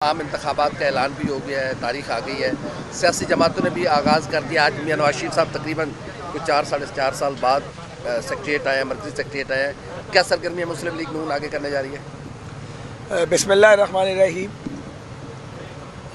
عام انتخابات کا اعلان بھی ہو گیا ہے، تاریخ آ گئی ہے، سیاسی جماعتوں نے بھی آغاز کر دیا۔ آج میاں نواز شریف صاحب تقریباً کچھ 4 ساڑھے 4 سال بعد سیکریٹریٹ آئے ہیں، مرکزی سیکریٹریٹ آئے ہیں۔ کیا سرگرمیاں مسلم لیگ نون آگے کرنے جا رہی ہے؟ بسم اللہ الرحمن الرحیم۔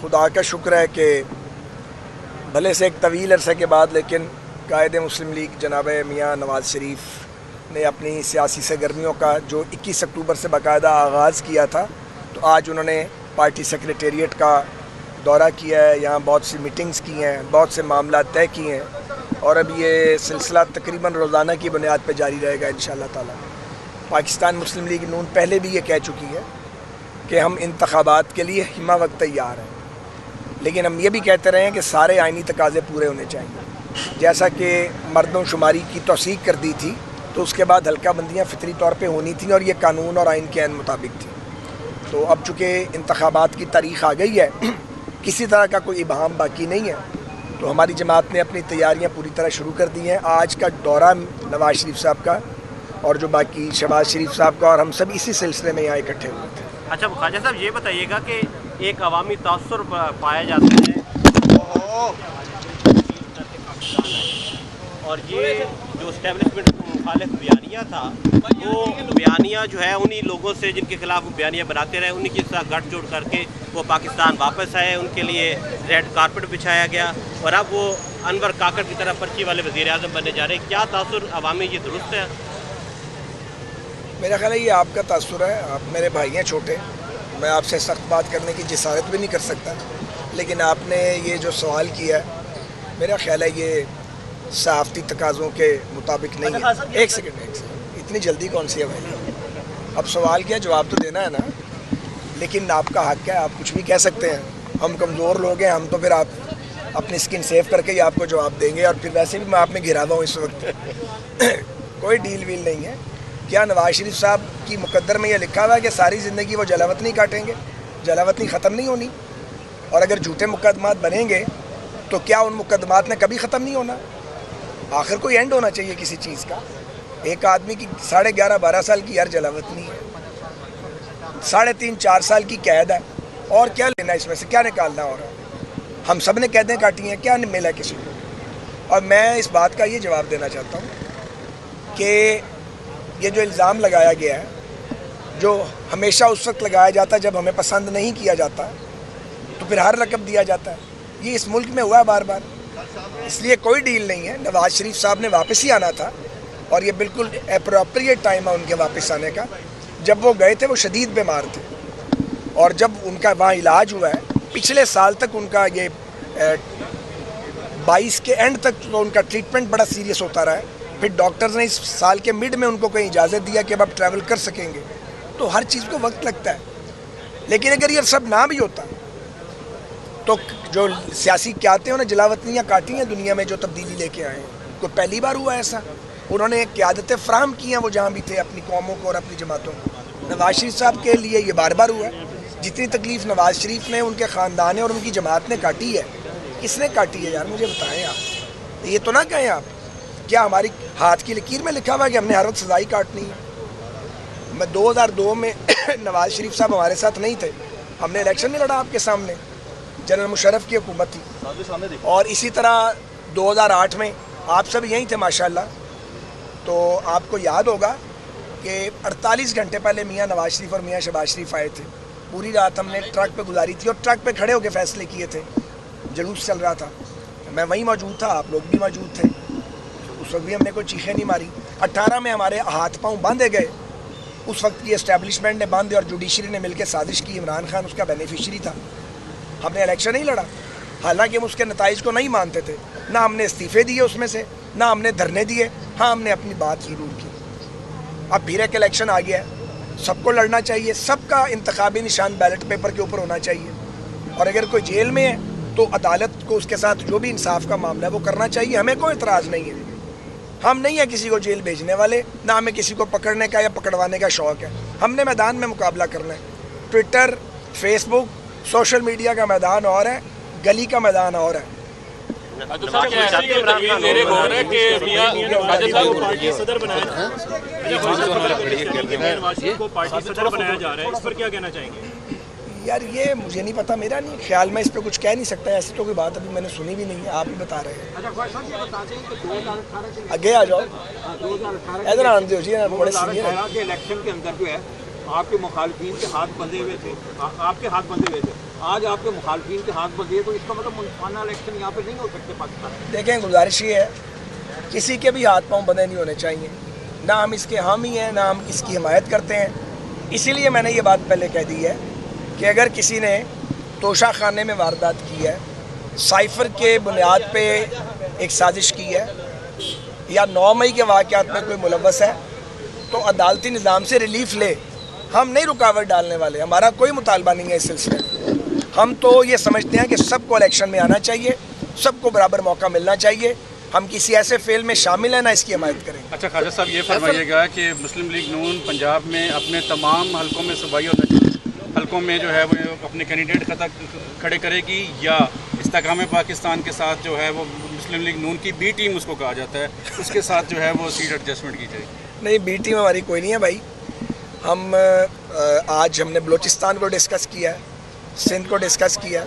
خدا کا شکر ہے کہ بھلے سے ایک طویل عرصے کے بعد لیکن قائد مسلم لیگ جناب میاں نواز شریف نے اپنی سیاسی سرگرمیوں کا جو 21 اکتوبر سے باقاعدہ آغاز کیا تھا، تو آج انہوں نے پارٹی سیکریٹریٹ کا دورہ کیا ہے، یہاں بہت سی میٹنگز کی ہیں، بہت سے معاملات طے کیے ہیں، اور اب یہ سلسلہ تقریباً روزانہ کی بنیاد پہ جاری رہے گا انشاءاللہ تعالی۔ پاکستان مسلم لیگ نون پہلے بھی یہ کہہ چکی ہے کہ ہم انتخابات کے لیے ہمہ وقت تیار ہیں، لیکن ہم یہ بھی کہتے رہے ہیں کہ سارے آئینی تقاضے پورے ہونے چاہیے۔ جیسا کہ مردم شماری کی توثیق کر دی تھی تو اس کے بعد حلقہ بندیاں فطری طور پہ ہونی تھیں، اور یہ قانون اور آئین کے عین مطابق تھی۔ تو اب چونکہ انتخابات کی تاریخ آ گئی ہے، کسی طرح کا کوئی ابہام باقی نہیں ہے، تو ہماری جماعت نے اپنی تیاریاں پوری طرح شروع کر دی ہیں۔ آج کا دورہ نواز شریف صاحب کا اور جو باقی شہباز شریف صاحب کا، اور ہم سب اسی سلسلے میں یہاں اکٹھے ہوئے تھے۔ اچھا خواجہ صاحب، یہ بتائیے گا کہ ایک عوامی تاثر پایا جاتا ہے اور یہ جو اسٹیبلشمنٹ کو مخالف بیانیہ تھا، وہ بیانیہ جو ہے انہی لوگوں سے جن کے خلاف وہ بیانیہ بناتے رہے، انہی کے ساتھ گٹھ جوڑ کر کے وہ پاکستان واپس آئے، ان کے لیے ریڈ کارپٹ بچھایا گیا، اور اب وہ انور کاکڑ کی طرح پرچی والے وزیر اعظم بننے جا رہے ہیں۔ کیا تاثر عوامی یہ درست ہے؟ میرا خیال ہے یہ آپ کا تاثر ہے، آپ میرے بھائی ہیں چھوٹے، میں آپ سے سخت بات کرنے کی جسارت بھی نہیں کر سکتا، لیکن آپ نے یہ جو سوال کیا ہے میرا خیال ہے یہ صحافتی تقاضوں کے مطابق نہیں ہے۔ ایک سیکنڈ، اتنی جلدی کون سی ہے بھائی؟ اب سوال کیا، جواب تو دینا ہے نا، لیکن آپ کا حق ہے، آپ کچھ بھی کہہ سکتے ہیں۔ ہم کمزور لوگ ہیں، ہم تو پھر آپ اپنی سکن سیو کر کے ہی آپ کو جواب دیں گے، اور پھر ویسے بھی میں آپ میں گھرا ہوا ہوں اس وقت۔ کوئی ڈیل ویل نہیں ہے۔ کیا نواز شریف صاحب کی مقدر میں یہ لکھا ہوا ہے کہ ساری زندگی وہ جلا وطنی کاٹیں گے؟ جلا وطنی ختم نہیں ہونی، اور اگر جھوٹے مقدمات بنیں گے تو کیا ان مقدمات نے کبھی ختم نہیں ہونا؟ آخر کوئی اینڈ ہونا چاہیے کسی چیز کا۔ ایک آدمی کی 11.5-12 سال کی یار جلا وطنی ہے، 3.5-4 سال کی قید ہے، اور کیا لینا اس میں سے، کیا نکالنا ہو رہا ہے؟ ہم سب نے قیدیں کاٹی ہیں، کیا ملا کسی کو؟ اور میں اس بات کا یہ جواب دینا چاہتا ہوں کہ یہ جو الزام لگایا گیا ہے، جو ہمیشہ اس وقت لگایا جاتا ہے جب ہمیں پسند نہیں کیا جاتا، تو پھر ہر رقم دیا جاتا ہے، یہ اس ملک میں ہوا ہے بار بار۔ اس لیے کوئی ڈیل نہیں ہے، نواز شریف صاحب نے واپس ہی آنا تھا، اور یہ بالکل اپروپریٹ ٹائم ہے ان کے واپس آنے کا۔ جب وہ گئے تھے وہ شدید بیمار تھے، اور جب ان کا وہاں علاج ہوا ہے، پچھلے سال تک ان کا یہ 22 کے اینڈ تک تو ان کا ٹریٹمنٹ بڑا سیریس ہوتا رہا ہے۔ پھر ڈاکٹرز نے اس سال کے مڈ میں ان کو کہیں اجازت دیا کہ اب آپ ٹریول کر سکیں گے۔ تو ہر چیز کو وقت لگتا ہے، لیکن اگر یہ سب نہ بھی ہوتا تو جو سیاسی قیادتیں انہوں نے جلا وطنیاں کاٹی ہیں دنیا میں، جو تبدیلی لے کے آئے ہیں، کوئی پہلی بار ہوا ایسا؟ انہوں نے قیادتیں فراہم کی ہیں وہ جہاں بھی تھے، اپنی قوموں کو اور اپنی جماعتوں کو۔ نواز شریف صاحب کے لیے یہ بار بار ہوا ہے۔ جتنی تکلیف نواز شریف نے، ان کے خاندان نے اور ان کی جماعت نے کاٹی ہے، کس نے کاٹی ہے یار؟ مجھے بتائیں آپ، یہ تو نہ کہیں آپ کیا ہماری ہاتھ کی لکیر میں لکھا ہوا ہے کہ ہم نے ہر وقت سزائی کاٹنی ہے؟ میں 2002 میں نواز شریف صاحب ہمارے ساتھ نہیں تھے، ہم نے الیکشن نہیں لڑا آپ کے سامنے، جنرل مشرف کی حکومت تھی، اور اسی طرح 2008 میں آپ سب یہیں تھے ماشاءاللہ۔ تو آپ کو یاد ہوگا کہ 48 گھنٹے پہلے میاں نواز شریف اور میاں شہباز شریف آئے تھے، پوری رات ہم نے ٹرک پہ گزاری تھی، اور ٹرک پہ کھڑے ہو کے فیصلے کیے تھے، جلوس چل رہا تھا، میں وہیں موجود تھا، آپ لوگ بھی موجود تھے، اس وقت بھی ہم نے کوئی چیخیں نہیں ماری۔ 18 میں ہمارے ہاتھ پاؤں باندھے گئے، اس وقت کی اسٹیبلشمنٹ نے باندھے اور جوڈیشری نے مل کے سازش کی، عمران خان اس کا بینیفیشری تھا۔ ہم نے الیکشن نہیں لڑا، حالانکہ ہم اس کے نتائج کو نہیں مانتے تھے، نہ ہم نے استعفے دیے اس میں سے، نہ ہم نے دھرنے دیے، ہاں ہم نے اپنی بات ضرور کی۔ اب پھر ایک الیکشن آ گیا ہے، سب کو لڑنا چاہیے، سب کا انتخابی نشان بیلٹ پیپر کے اوپر ہونا چاہیے، اور اگر کوئی جیل میں ہے تو عدالت کو اس کے ساتھ جو بھی انصاف کا معاملہ ہے وہ کرنا چاہیے، ہمیں کوئی اعتراض نہیں ہے۔ ہم نہیں ہیں کسی کو جیل بھیجنے والے، نہ ہمیں کسی کو پکڑنے کا یا پکڑوانے کا شوق ہے، ہم نے میدان میں مقابلہ کرنا ہے۔ ٹویٹر، فیس بک، سوشل میڈیا کا میدان اور ہے، گلی کا میدان اور ہے۔ صدر بنایا جا رہا ہے، اس پر کیا کہنا چاہیں گے؟ یار یہ مجھے نہیں پتا, میرا نہیں خیال, میں اس پہ کچھ کہہ نہیں سکتا. ایسی تو کوئی بات ابھی میں نے سنی بھی نہیں ہے, آپ ہی بتا رہے ہیں. آگے آ جاؤ, ادھر آنے جی, بڑے سینئر ہیں. کے الیکشن کے اندر جو ہے آپ کے مخالفین کے ہاتھ بندھے ہوئے تھے, آپ کے ہاتھ بندھے ہوئے تھے, آج آپ کے مخالفین کے ہاتھ بندھے, تو اس کا مطلب منصفانہ الیکشن یہاں پہ نہیں ہو سکتے پاکستان میں. دیکھیں گزارش یہ ہے, کسی کے بھی ہاتھ پاؤں بندھے نہیں ہونے چاہیے. نہ ہم اس کے حامی ہیں, نہ ہم اس کی حمایت کرتے ہیں. اسی لیے میں نے یہ بات پہلے کہہ دی ہے کہ اگر کسی نے توشہ خانے میں واردات کی ہے, سائفر کے بنیاد پہ ایک سازش کی ہے, یا 9 مئی کے واقعات میں کوئی ملوث ہے, تو عدالتی نظام سے ریلیف لے. ہم نہیں رکاوٹ ڈالنے والے, ہمارا کوئی مطالبہ نہیں ہے اس سلسلے میں. ہم تو یہ سمجھتے ہیں کہ سب کو الیکشن میں آنا چاہیے, سب کو برابر موقع ملنا چاہیے. ہم کسی ایسے فیل میں شامل ہیں نہ اس کی حمایت کریں. اچھا خواجہ صاحب یہ فرمائیے گا کہ مسلم لیگ نون پنجاب میں اپنے تمام حلقوں میں صوبائی اور حلقوں میں جو ہے وہ اپنے کینڈیڈیٹ کھڑے کرے گی, یا استحکام پاکستان کے ساتھ جو ہے وہ مسلم لیگ نون کی بی ٹیم اس کو کہا جاتا ہے, اس کے ساتھ جو ہے وہ سیٹ ایڈجسٹمنٹ کی جائے گی؟ نہیں, بی ٹیم ہماری کوئی نہیں ہے بھائی. ہم آج ہم نے بلوچستان کو ڈسکس کیا ہے, سندھ کو ڈسکس کیا,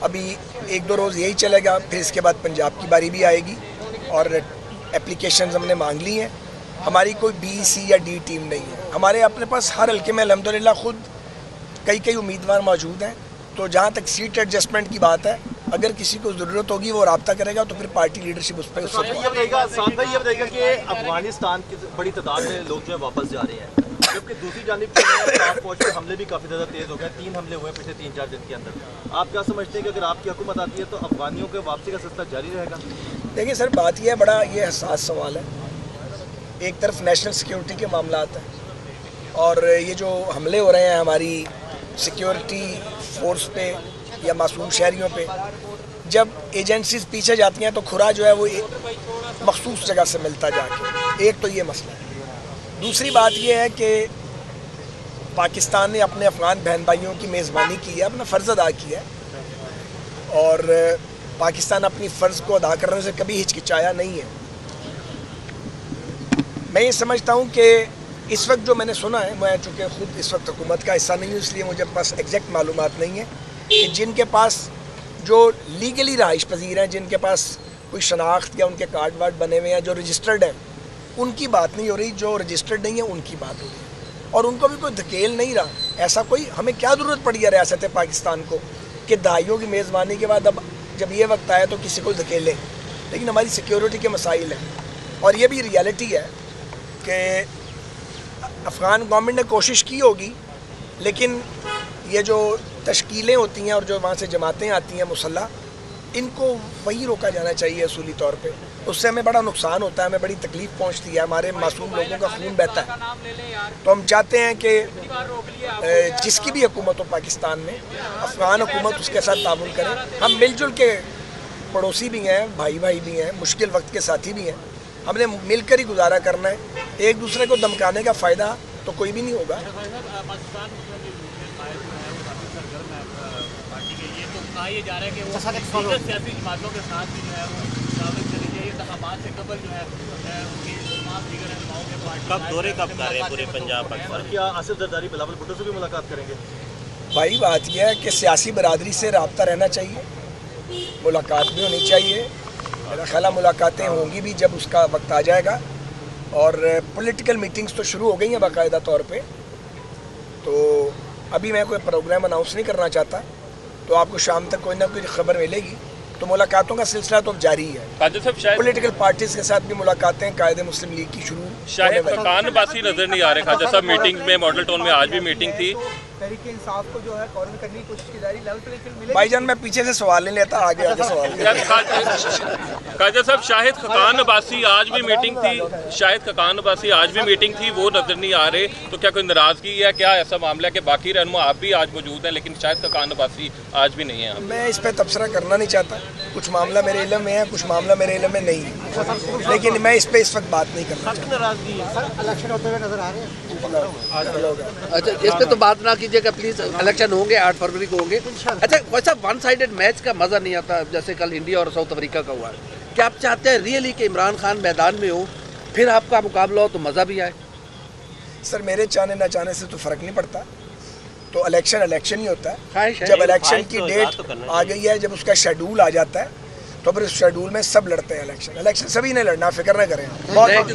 ابھی 1-2 روز یہی چلے گا, پھر اس کے بعد پنجاب کی باری بھی آئے گی, اور اپلیکیشنز ہم نے مانگ لی ہیں. ہماری کوئی بی سی یا ڈی ٹیم نہیں ہے. ہمارے اپنے پاس ہر حلقے میں الحمدللہ خود کئی امیدوار موجود ہیں. تو جہاں تک سیٹ ایڈجسٹمنٹ کی بات ہے, اگر کسی کو ضرورت ہوگی وہ رابطہ کرے گا, تو پھر پارٹی لیڈرشپ اس پہ یہ بتائے گا کہ افغانستان کی بڑی تعداد میں لوگ جو ہے واپس جا رہے ہیں, جبکہ دوسری جانب فوج کے حملے بھی کافی زیادہ تیز ہو گئے. 3 حملے ہوئے پچھلے 3-4 دن کے اندر. آپ کیا سمجھتے ہیں کہ اگر آپ کی حکومت آتی ہے تو افغانیوں کے واپسی کا سلسلہ جاری رہے گا؟ دیکھیں سر, بات یہ ہے, بڑا یہ حساس سوال ہے. ایک طرف نیشنل سیکیورٹی کے معاملات ہیں, اور یہ جو حملے ہو رہے ہیں ہماری سیکیورٹی فورس پہ یا معصوم شہریوں پہ, جب ایجنسیز پیچھے جاتی ہیں تو کھرا جو ہے وہ مخصوص جگہ سے ملتا جا کے. ایک تو یہ مسئلہ ہے. دوسری بات یہ ہے کہ پاکستان نے اپنے افغان بہن بھائیوں کی میزبانی کی ہے, اپنا فرض ادا کیا ہے, اور پاکستان اپنی فرض کو ادا کرنے سے کبھی ہچکچایا نہیں ہے. میں یہ سمجھتا ہوں کہ اس وقت جو میں نے سنا ہے, میں چونکہ خود اس وقت حکومت کا حصہ نہیں ہوں, اس لیے مجھے پاس ایگزیکٹ معلومات نہیں ہے, کہ جن کے پاس جو لیگلی رہائش پذیر ہیں, جن کے پاس کوئی شناخت یا ان کے کارڈ وارڈ بنے ہوئے ہیں, جو رجسٹرڈ ہیں, ان کی بات نہیں ہو رہی. جو رجسٹرڈ نہیں ہیں ان کی بات ہو رہی ہے, اور ان کو بھی کوئی دھکیل نہیں رہا. ایسا کوئی, ہمیں کیا ضرورت پڑی ہے ریاست پاکستان کو کہ دہائیوں کی میزبانی کے بعد اب جب یہ وقت آیا تو کسی کو دھکیلیں. لیکن ہماری سیکیورٹی کے مسائل ہیں, اور یہ بھی ریالٹی ہے کہ افغان گورنمنٹ نے کوشش کی ہوگی, لیکن یہ جو تشکیلیں ہوتی ہیں اور جو وہاں سے جماعتیں آتی ہیں مسلح, ان کو وہی روکا جانا چاہیے اصولی طور پہ. اس سے ہمیں بڑا نقصان ہوتا ہے, ہمیں بڑی تکلیف پہنچتی ہے, ہمارے معصوم لوگوں کا خون بہتا ہے. تو ہم چاہتے ہیں کہ جس کی بھی حکومت ہو پاکستان میں, افغان حکومت اس کے ساتھ تعاون کرے. ہم مل جل کے پڑوسی بھی ہیں, بھائی بھی ہیں, مشکل وقت کے ساتھی بھی ہیں. ہم نے مل کر ہی گزارا کرنا ہے. ایک دوسرے کو دمکانے کا فائدہ تو کوئی بھی نہیں ہوگا. یہ جا رہا ہے کہ وہ سیاسی جماعتوں کے ساتھ بھی جو ہے وہ تعاون کریں گے. یہ انتخابات سے قبل جو ہے ان کی تمام دیگر رہنماؤں کے پارٹی کب دورے کب کر رہے ہیں پورے پنجاب پاکستان؟ کیا آصف زرداری بلاول بھٹو سے بھی ملاقات کریں گے؟ بھائی بات یہ ہے کہ سیاسی برادری سے رابطہ رہنا چاہیے, ملاقات بھی ہونی چاہیے. میرا خیال ہے ملاقاتیں ہوں گی بھی جب اس کا وقت آ جائے گا, اور پولیٹیکل میٹنگز تو شروع ہو گئی ہیں باقاعدہ طور پہ. تو ابھی میں کوئی پروگرام اناؤنس نہیں کرنا چاہتا, تو آپ کو شام تک کوئی نہ کوئی خبر ملے گی. تو ملاقاتوں کا سلسلہ تو اب جاری ہے. پولیٹیکل پارٹیز کے ساتھ بھی ملاقاتیں قائد مسلم لیگ کی شروع. شاہد خاقان عباسی نظر نہیں آ رہے خواجہ صاحب میٹنگ میں, ماڈل ٹاؤن میں آج بھی میٹنگ تھی. تحریک انصاف کو جو ہے کورن کرنے کی کوشش کی جا رہی ہے, لیول پلے فیلڈ بھائی جان میں پیچھے سے سوال نہیں لیتا, آگے سوال. خواجہ صاحب شاہد خاقان عباسی آج بھی میٹنگ تھی, شاہد خاقان عباسی آج بھی میٹنگ تھی, وہ نظر نہیں آ رہے. تو کیا کوئی ناراضگی ہے, کیا ایسا معاملہ ہے کہ باقی رہنما آپ بھی آج موجود ہیں لیکن شاہد خاقان عباسی آج بھی نہیں ہیں؟ میں اس پہ تبصرہ کرنا نہیں چاہتا. کچھ معاملہ میرے علم میں ہے, کچھ معاملہ میرے علم میں نہیں ہے, لیکن میں اس پہ اس وقت بات نہیں کرنا چاہتا. ناراضگی ہے الیکشن ہوتے ہوئے نظر آ رہے ہیں. اچھا اس پہ تو بات نہ کیجیے گا پلیز. الیکشن ہوں گے 8 فروری کو ہوں گے. اچھا ویسا 1 سائیڈڈ میچ کا مزہ نہیں آتا جیسے کل انڈیا اور ساؤتھ افریقہ کا ہوا ہے. کیا آپ چاہتے ہیں ریئلی کہ عمران خان میدان میں ہو, پھر آپ کا مقابلہ ہو تو مزہ بھی آئے؟ سر میرے چاہنے نہ چاہنے سے تو فرق نہیں پڑتا. تو الیکشن ہی ہوتا ہے. جب الیکشن کی ڈیٹ آ گئی ہے, جب اس کا شیڈول آ جاتا ہے, تو پھر اس شیڈول میں سب لڑتے ہیں الیکشن سبھی نے لڑنا, فکر نہ کریں. بہت